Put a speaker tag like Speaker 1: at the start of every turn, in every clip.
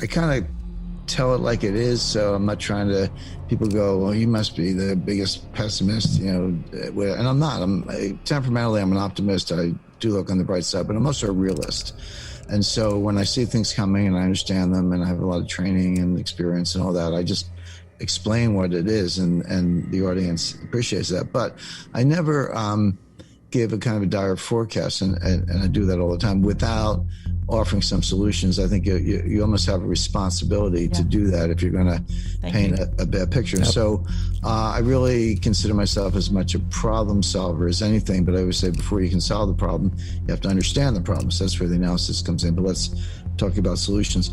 Speaker 1: I kind of tell it like it is. So I'm not trying to, people go, well, you must be the biggest pessimist, and I'm not. Temperamentally, I'm an optimist. I do look on the bright side, but I'm also a realist. And so when I see things coming and I understand them and I have a lot of training and experience and all that, I just explain what it is, and the audience appreciates that. But I never give a kind of a dire forecast, and I do that all the time without offering some solutions. I think you almost have a responsibility to do that if you're going to paint a bad picture. Yep. So I really consider myself as much a problem solver as anything, but I always say before you can solve the problem, you have to understand the problem. So that's where the analysis comes in. But let's talk about solutions.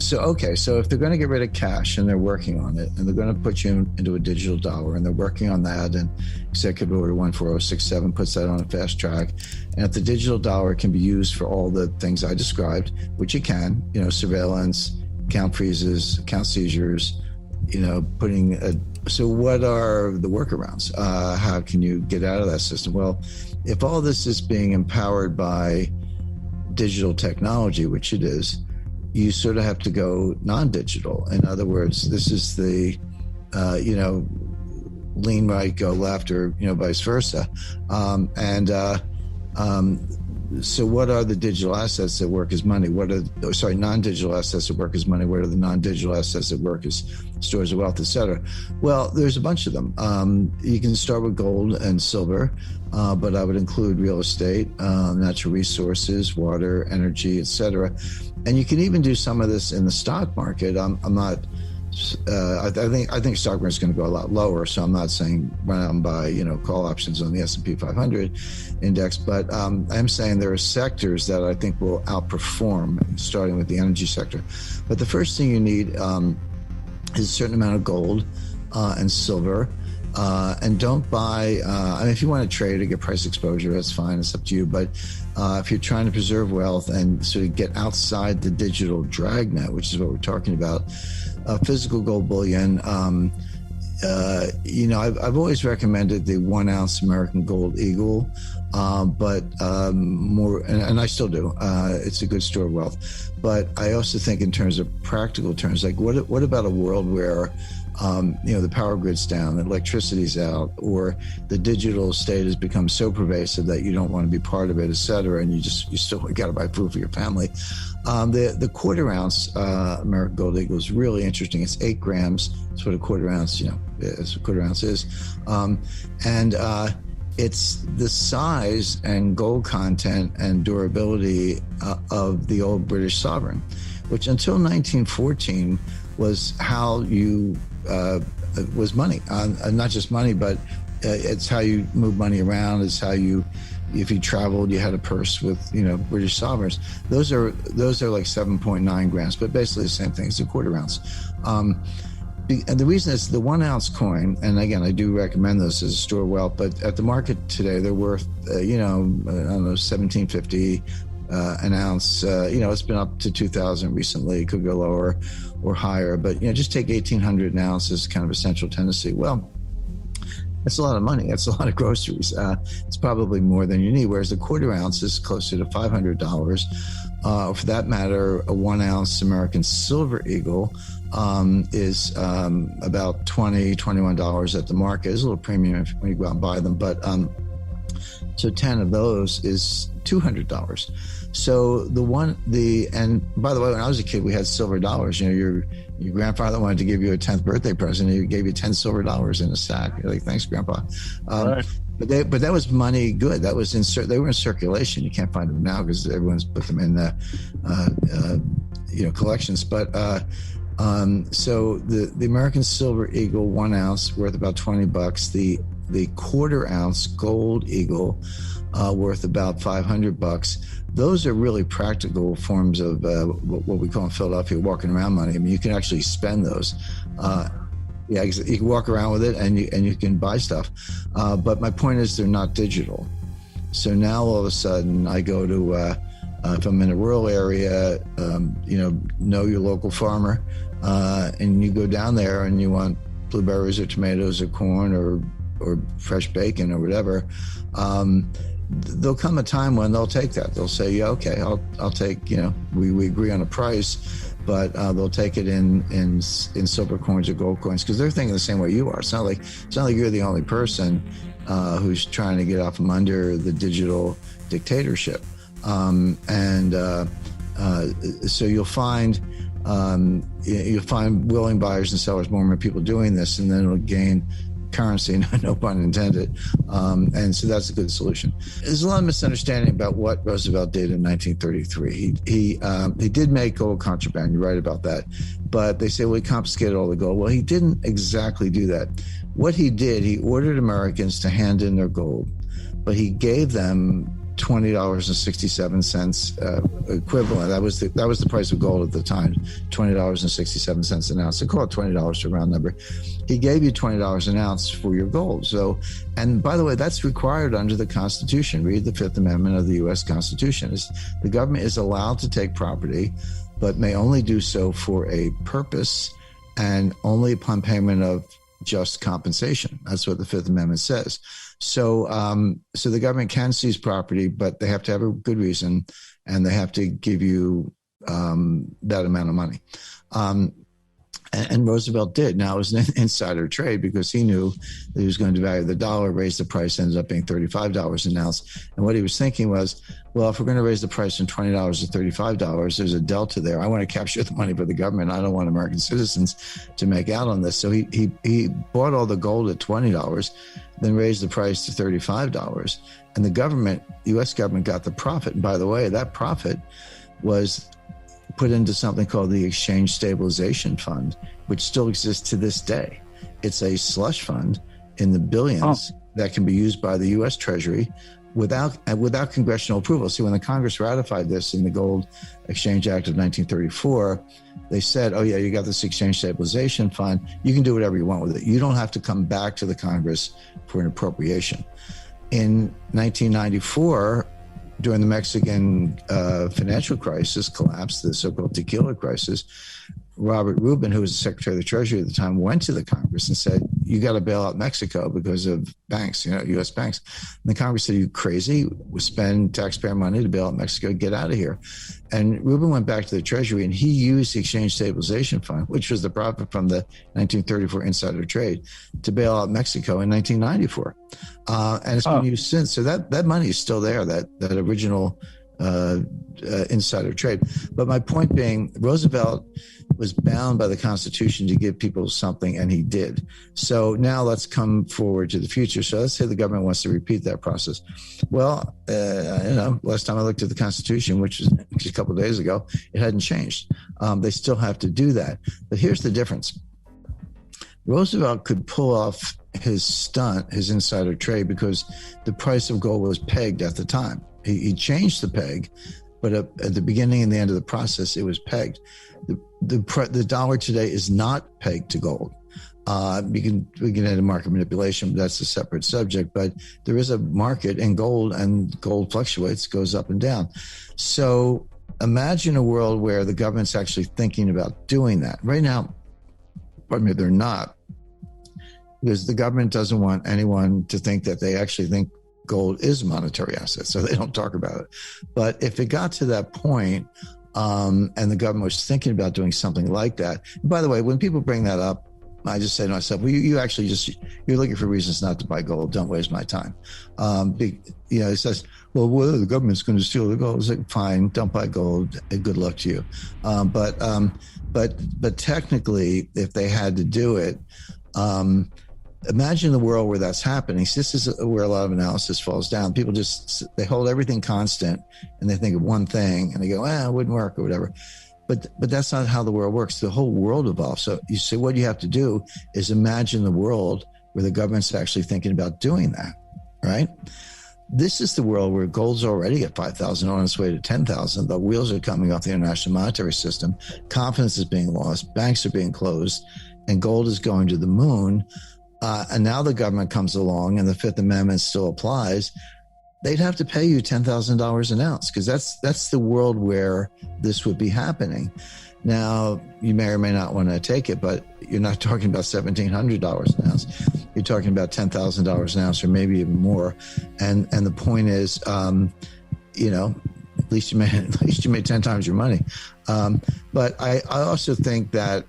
Speaker 1: So if they're going to get rid of cash and they're working on it, and they're going to put you into a digital dollar, and they're working on that, and Executive Order 14067 puts that on a fast track, and if the digital dollar can be used for all the things I described, which it can, surveillance, account freezes, account seizures, so what are the workarounds? How can you get out of that system? Well, if all this is being empowered by digital technology, which it is, you sort of have to go non-digital. In other words, this is the, lean right, go left, or, vice versa. So what are the digital assets that work as money? Non-digital assets that work as money? What are the non-digital assets that work as stores of wealth, et cetera? Well, there's a bunch of them. You can start with gold and silver, but I would include real estate, natural resources, water, energy, et cetera. And you can even do some of this in the stock market. I'm not. I think stock market is going to go a lot lower, so I'm not saying run out and buy call options on the S&P 500 index, but I'm saying there are sectors that I think will outperform, starting with the energy sector. But the first thing you need is a certain amount of gold and silver, and don't buy. If you want to trade or get price exposure, that's fine. It's up to you. But if you're trying to preserve wealth and sort of get outside the digital dragnet, which is what we're talking about, physical gold bullion. I've always recommended the 1 ounce American Gold Eagle, but more, and I still do. It's a good store of wealth. But I also think in terms of practical terms, like what about a world where the power grid's down, the electricity's out, or the digital state has become so pervasive that you don't want to be part of it, et cetera, and you still got to buy food for your family. The quarter ounce American Gold Eagle is really interesting. It's 8 grams. That's what a quarter ounce, is a quarter ounce is. And it's the size and gold content and durability of the old British sovereign, which until 1914 was how you was money. Not just money, but it's how you move money around. It's how you, if you traveled, you had a purse with British sovereigns. Those are like 7.9 grams, but basically the same thing. It's a quarter ounce. And the reason is the 1 ounce coin, and again, I do recommend those as a store of wealth, but at the market today, they're worth, I don't know, $17.50 an ounce. It's been up to 2,000 recently. It could go lower or higher, but just take 1,800 an ounce as kind of a central tendency. Well, that's a lot of money. That's a lot of groceries. It's probably more than you need, whereas the quarter ounce is closer to $500. For that matter, a 1 ounce American Silver Eagle is about $20, $21 at the market. There's a little premium when you go out and buy them, but so 10 of those is $200. So and by the way, when I was a kid, we had silver dollars. Your grandfather wanted to give you a 10th birthday present. He gave you 10 silver dollars in a sack. You're like, thanks, Grandpa.
Speaker 2: Right.
Speaker 1: But that was money good. That was they were in circulation. You can't find them now because everyone's put them in collections. But so the American Silver Eagle 1 ounce worth about $20. The quarter ounce Gold Eagle worth about $500. Those are really practical forms of what we call in Philadelphia walking around money. I mean, you can actually spend those. You can walk around with it and you can buy stuff. But my point is they're not digital. So now all of a sudden I go to, if I'm in a rural area, know your local farmer, and you go down there and you want blueberries or tomatoes or corn or fresh bacon or whatever. there'll come a time when they'll take that. They'll say, yeah, okay, I'll take, we agree on a price, but they'll take it in silver coins or gold coins, because they're thinking the same way you are. It's not like you're the only person who's trying to get out from under the digital dictatorship. So you'll find willing buyers and sellers, more and more people doing this, and then it'll gain currency, no pun intended. And so that's a good solution. There's a lot of misunderstanding about what Roosevelt did in 1933. He did make gold contraband. You're right about that. But they say, well, he confiscated all the gold. Well, he didn't exactly do that. What he did, he ordered Americans to hand in their gold, but he gave them $20.67 equivalent. That was the price of gold at the time, $20.67 an ounce. They call it $20 to round number. He gave you $20 an ounce for your gold. So, and by the way, that's required under the Constitution. Read the Fifth Amendment of the U.S. Constitution. The government is allowed to take property, but may only do so for a purpose and only upon payment of just compensation. That's what the Fifth Amendment says. So the government can seize property, but they have to have a good reason, and they have to give you that amount of money. And Roosevelt did. Now, it was an insider trade because he knew that he was going to devalue the dollar, raise the price, ended up being $35 an ounce. And what he was thinking was, well, if we're going to raise the price from $20 to $35, there's a delta there. I want to capture the money for the government. I don't want American citizens to make out on this. So he bought all the gold at $20, then raised the price to $35. And the U.S. government got the profit. And by the way, that profit was put into something called the Exchange Stabilization Fund, which still exists to this day. It's a slush fund in the billions that can be used by the U.S. Treasury without congressional approval. See, when the Congress ratified this in the Gold Exchange Act of 1934, they said, oh yeah, you got this Exchange Stabilization Fund. You can do whatever you want with it. You don't have to come back to the Congress for an appropriation. In 1994, during the Mexican financial crisis collapse, the so-called tequila crisis, Robert Rubin, who was the Secretary of the Treasury at the time, went to the Congress and said, you got to bail out Mexico because of banks, U.S. banks. And the Congress said, are you crazy? We spend taxpayer money to bail out Mexico, get out of here. And Rubin went back to the Treasury and he used the Exchange Stabilization Fund, which was the profit from the 1934 insider trade, to bail out Mexico in 1994. And it's been used since. So that money is still there, that original insider trade. But my point being, Roosevelt was bound by the Constitution to give people something, and he did. So now let's come forward to the future. So let's say the government wants to repeat that process. Well, last time I looked at the Constitution, which was a couple of days ago, it hadn't changed. They still have to do that. But here's the difference. Roosevelt could pull off his stunt, his insider trade, because the price of gold was pegged at the time. He changed the peg, but at the beginning and the end of the process, it was pegged. The dollar today is not pegged to gold. We can add a market manipulation, but that's a separate subject. But there is a market in gold, and gold fluctuates, goes up and down. So imagine a world where the government's actually thinking about doing that. Right now, they're not, because the government doesn't want anyone to think that they actually think gold is a monetary asset, so they don't talk about it. But if it got to that point, and the government was thinking about doing something like that, and by the way, when people bring that up, I just say to myself, well, you're looking for reasons not to buy gold. Don't waste my time. It says, well, the government's going to steal the gold. It's like, fine, don't buy gold. Good luck to you. But technically, if they had to do it, imagine the world where that's happening. So this is where a lot of analysis falls down. People they hold everything constant and they think of one thing and they go, it wouldn't work or whatever. But that's not how the world works. The whole world evolves. So you see, what you have to do is imagine the world where the government's actually thinking about doing that, right? This is the world where gold's already at 5,000, on its way to 10,000. The wheels are coming off the international monetary system. Confidence is being lost. Banks are being closed, and gold is going to the moon. And now the government comes along and the Fifth Amendment still applies. They'd have to pay you $10,000 an ounce, because that's the world where this would be happening. Now, you may or may not want to take it, but you're not talking about $1,700 an ounce. you're talking about $10,000 an ounce or maybe even more. And the point is, you know, at least you made 10 times your money. But I also think that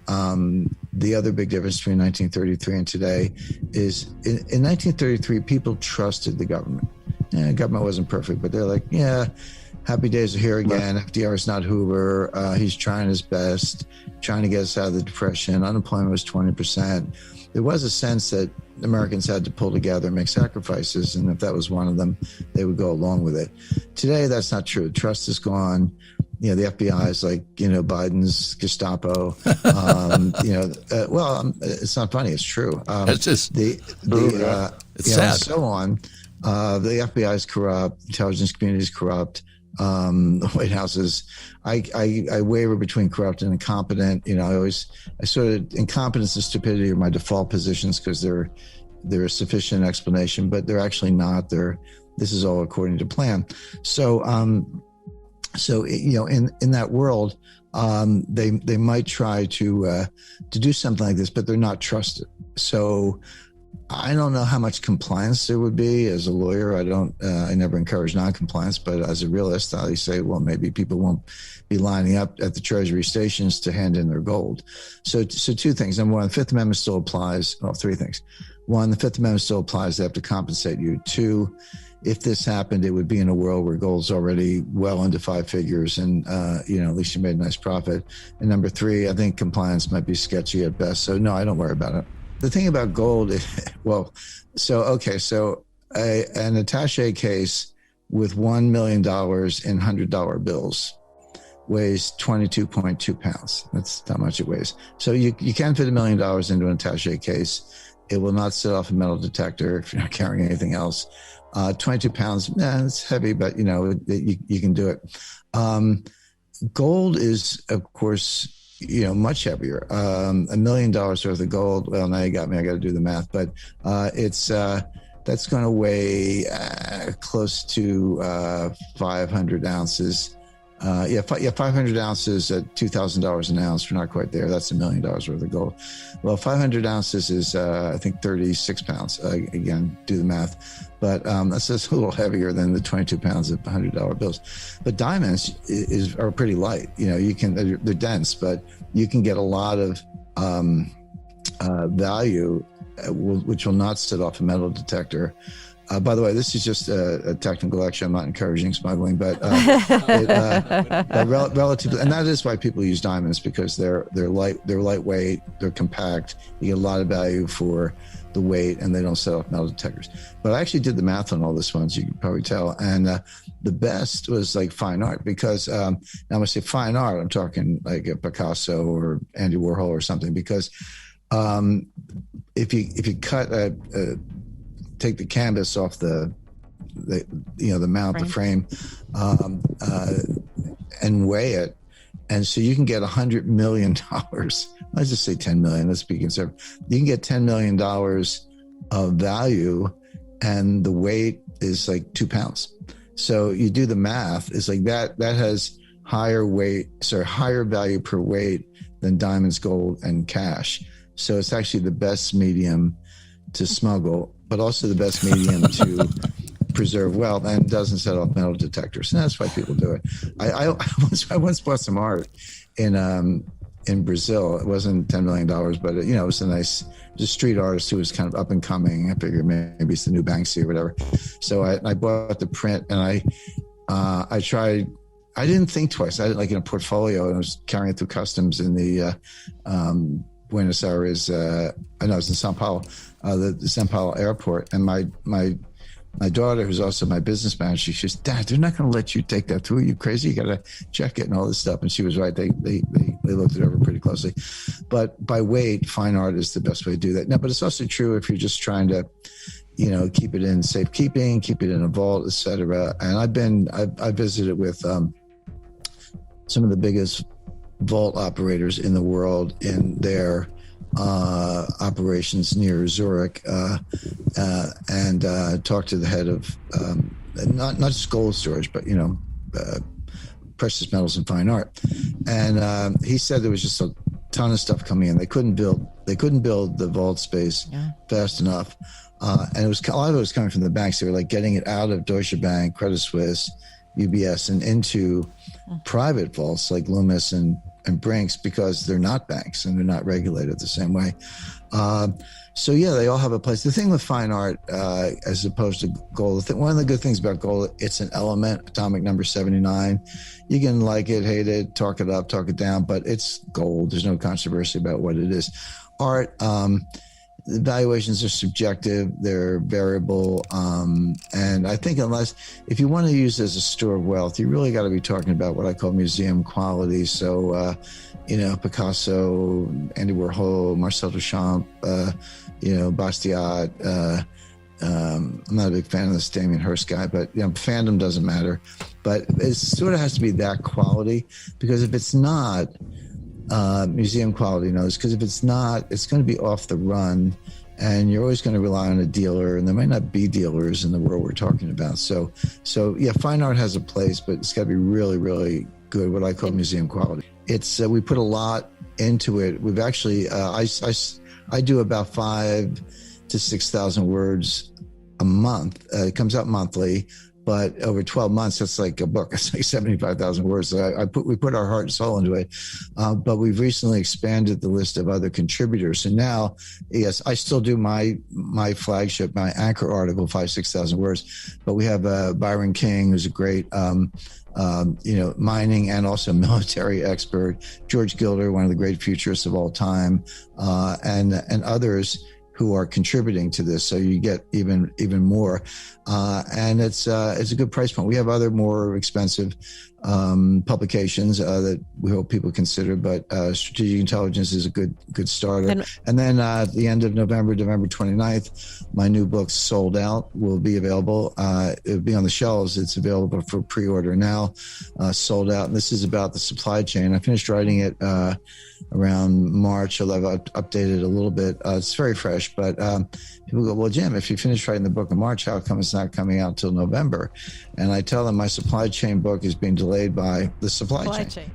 Speaker 1: the other big difference between 1933 and today is in 1933, people trusted the government. Yeah, the government wasn't perfect, but they're like, yeah, happy days are here again. FDR's not Hoover. He's trying his best, trying to get us out of the Depression. Unemployment was 20%. There was a sense that Americans had to pull together and make sacrifices, and if that was one of them, they would go along with it. Today, that's not true. Trust is gone. You know, the FBI is like, you know, Biden's Gestapo. It's not funny. It's true.
Speaker 2: It's just it's sad.
Speaker 1: So on. The FBI is corrupt. Intelligence community is corrupt. The White House is. I waver between corrupt and incompetent. You know, I sort of incompetence and stupidity are my default positions because they're a sufficient explanation, but they're actually not. This is all according to plan. So you know, in that world, they might try to do something like this, but they're not trusted. So I don't know how much compliance there would be. As a lawyer, I never encourage non-compliance, but as a realist, I say, well, maybe people won't be lining up at the Treasury stations to hand in their gold. So two things. Number one, the Fifth Amendment still applies. Well, three things. One, the Fifth Amendment still applies. They have to compensate you. Two, if this happened, it would be in a world where gold's already well into five figures and, you know, at least you made a nice profit. And number three, I think compliance might be sketchy at best. So no, I don't worry about it. The thing about gold, an attache case with $1 million in $100 bills weighs 22.2 pounds. That's how much it weighs. So you can fit $1 million into an attache case. It will not set off a metal detector if you're not carrying anything else. 22 pounds, it's heavy, but you know, you can do it. Gold is, of course, you know, much heavier. $1 million worth of gold. Well, now you got me. I got to do the math, but that's going to weigh close to 500 ounces. 500 ounces at $2,000 an ounce. We're not quite there. That's $1 million worth of gold. Well, 500 ounces is, I think, 36 pounds. Again, do the math. But that's just a little heavier than the 22 pounds of $100 bills. But diamonds are pretty light. You know, they're dense, but you can get a lot of value, which will not set off a metal detector. By the way, this is just a technical lecture. I'm not encouraging smuggling, but relatively, and that is why people use diamonds, because they're lightweight, they're compact. You get a lot of value for the weight, and they don't set off metal detectors. But I actually did the math on all this once, you can probably tell, and the best was like fine art, because now when I say fine art, I'm talking like a Picasso or Andy Warhol or something, because if you cut take the canvas off the mount, the frame, and weigh it. And so you can get $100 million. Let's just say 10 million. Let's be conservative. You can get $10 million of value, and the weight is like 2 pounds. So you do the math. It's like that has higher value per weight than diamonds, gold, and cash. So it's actually the best medium to smuggle, but also the best medium to preserve wealth, and doesn't set off metal detectors. And that's why people do it. I once bought some art in Brazil. It wasn't $10 million, but it was a street artist who was kind of up and coming. I figured maybe it's the new Banksy or whatever. So I bought the print, and I tried. I didn't think twice. I had it like in a portfolio, and I was carrying it through customs in the Buenos Aires. I know it was in Sao Paulo, the Sao Paulo airport. And my daughter, who's also my business manager, she says, "Dad, they're not going to let you take that through. Are you crazy? You got to check it and all this stuff." And she was right. They looked it over pretty closely. But by weight, fine art is the best way to do that. Now, but it's also true if you're just trying to, keep it in safekeeping, keep it in a vault, et cetera. And I visited with some of the biggest vault operators in the world in their operations near Zurich, and talked to the head of not just gold storage, but precious metals and fine art. And he said there was just a ton of stuff coming in. They couldn't build the vault space fast enough. And a lot of it was coming from the banks. They were like getting it out of Deutsche Bank, Credit Suisse, UBS, and into private vaults like Loomis and Brinks, because they're not banks and they're not regulated the same way. So yeah, they all have a place. The thing with fine art, as opposed to gold, one of the good things about gold, it's an element, atomic number 79. You can like it, hate it, talk it up, talk it down, but it's gold. There's no controversy about what it is. Art, the valuations are subjective, they're variable, and I think if you want to use it as a store of wealth, you really got to be talking about what I call museum quality. So, Picasso, Andy Warhol, Marcel Duchamp, Basquiat. I'm not a big fan of this Damien Hirst guy, but fandom doesn't matter. But it sort of has to be that quality, because if it's not, museum quality knows, because if it's not, it's going to be off the run, and you're always going to rely on a dealer, and there might not be dealers in the world we're talking about. So yeah, fine art has a place, but it's got to be really, really good, what I call museum quality. It's we put a lot into it. We've actually I do about 5,000 to 6,000 words a month. It comes out monthly. But over 12 months, that's like a book. It's like 75,000 words. So we put our heart and soul into it. But we've recently expanded the list of other contributors. And now, yes, I still do my flagship, my anchor article, 6,000 words. But we have Byron King, who's a great, mining and also military expert. George Gilder, one of the great futurists of all time, and others who are contributing to this, so you get even more, and it's a good price point. We have other more expensive publications that we hope people consider, but Strategic Intelligence is a good starter. And then at the end of November 29th, my new book, Sold Out, will be available. It'll be on the shelves. It's available for pre-order now. Sold Out, and this is about the supply chain. I finished writing it around March. I've updated it a little bit. It's very fresh, but people go, well, Jim, if you finished writing the book in March, how come it's not coming out till November? And I tell them my supply chain book is being delayed by the supply chain.